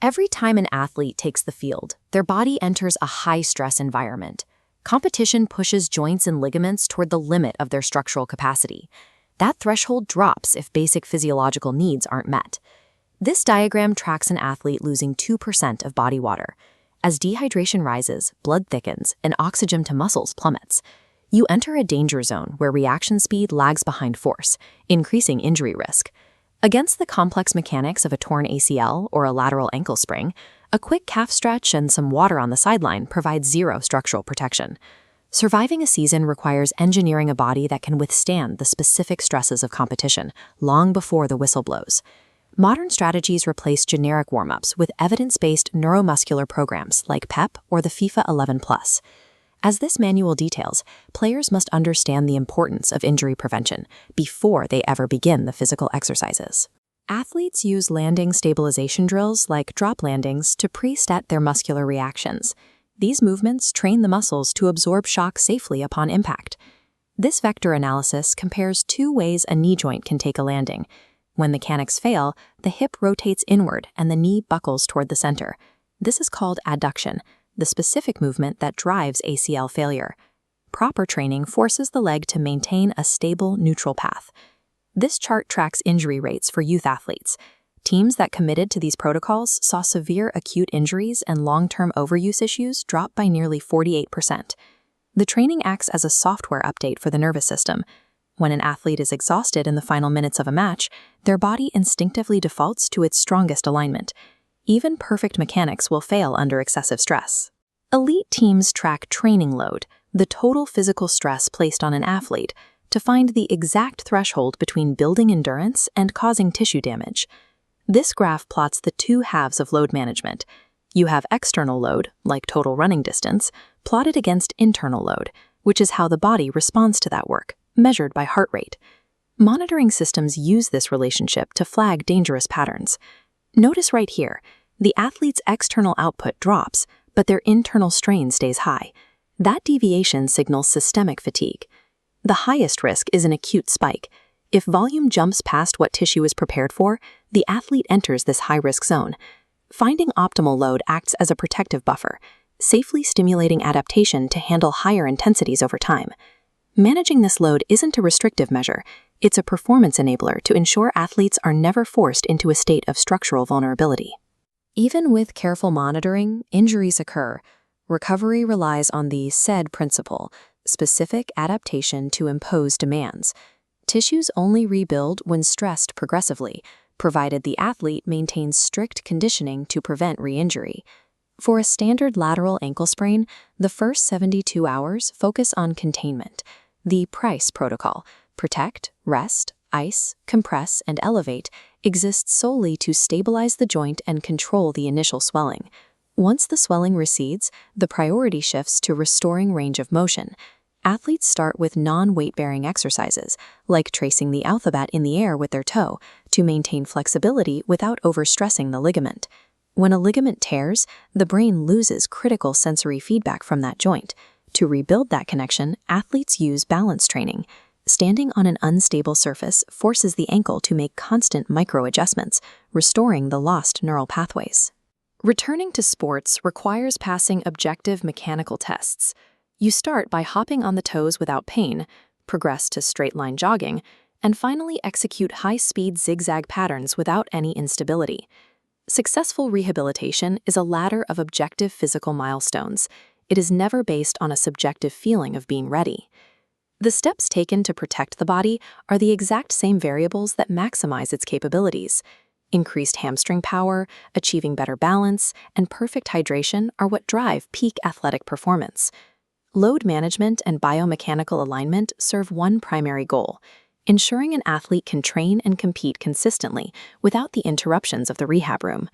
Every time an athlete takes the field, their body enters a high-stress environment. Competition pushes joints and ligaments toward the limit of their structural capacity. That threshold drops if basic physiological needs aren't met. This diagram tracks an athlete losing 2% of body water. As dehydration rises, blood thickens, and oxygen to muscles plummets. You enter a danger zone where reaction speed lags behind force, increasing injury risk. Against the complex mechanics of a torn ACL or a lateral ankle sprain, a quick calf stretch and some water on the sideline provide zero structural protection. Surviving a season requires engineering a body that can withstand the specific stresses of competition long before the whistle blows. Modern strategies replace generic warm-ups with evidence-based neuromuscular programs like PEP or the FIFA 11+. As this manual details, players must understand the importance of injury prevention before they ever begin the physical exercises. Athletes use landing stabilization drills like drop landings to pre-set their muscular reactions. These movements train the muscles to absorb shock safely upon impact. This vector analysis compares two ways a knee joint can take a landing. When mechanics fail, the hip rotates inward and the knee buckles toward the center. This is called adduction, the specific movement that drives ACL failure. Proper training forces the leg to maintain a stable, neutral path. This chart tracks injury rates for youth athletes. Teams that committed to these protocols saw severe acute injuries and long-term overuse issues drop by nearly 48%. The training acts as a software update for the nervous system. When an athlete is exhausted in the final minutes of a match, their body instinctively defaults to its strongest alignment. Even perfect mechanics will fail under excessive stress. Elite teams track training load, the total physical stress placed on an athlete, to find the exact threshold between building endurance and causing tissue damage. This graph plots the two halves of load management. You have external load, like total running distance, plotted against internal load, which is how the body responds to that work, measured by heart rate. Monitoring systems use this relationship to flag dangerous patterns. Notice right here, the athlete's external output drops, but their internal strain stays high. That deviation signals systemic fatigue. The highest risk is an acute spike. If volume jumps past what tissue is prepared for, the athlete enters this high-risk zone. Finding optimal load acts as a protective buffer, safely stimulating adaptation to handle higher intensities over time. Managing this load isn't a restrictive measure, it's a performance enabler to ensure athletes are never forced into a state of structural vulnerability. Even with careful monitoring, injuries occur. Recovery relies on the SAID principle, specific adaptation to impose demands. Tissues only rebuild when stressed progressively, provided the athlete maintains strict conditioning to prevent re-injury. For a standard lateral ankle sprain, the first 72 hours focus on containment. The PRICE protocol, protect, rest, ice, compress, and elevate, exists solely to stabilize the joint and control the initial swelling. Once the swelling recedes, the priority shifts to restoring range of motion. Athletes start with non-weight-bearing exercises, like tracing the alphabet in the air with their toe, to maintain flexibility without overstressing the ligament. When a ligament tears, the brain loses critical sensory feedback from that joint. To rebuild that connection, athletes use balance training. Standing on an unstable surface forces the ankle to make constant micro-adjustments, restoring the lost neural pathways. Returning to sports requires passing objective mechanical tests. You start by hopping on the toes without pain, progress to straight-line jogging, and finally execute high-speed zigzag patterns without any instability. Successful rehabilitation is a ladder of objective physical milestones. It is never based on a subjective feeling of being ready. The steps taken to protect the body are the exact same variables that maximize its capabilities. Increased hamstring power, achieving better balance, and perfect hydration are what drive peak athletic performance. Load management and biomechanical alignment serve one primary goal: ensuring an athlete can train and compete consistently without the interruptions of the rehab room.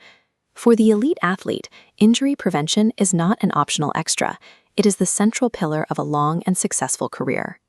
For the elite athlete, injury prevention is not an optional extra. It is the central pillar of a long and successful career.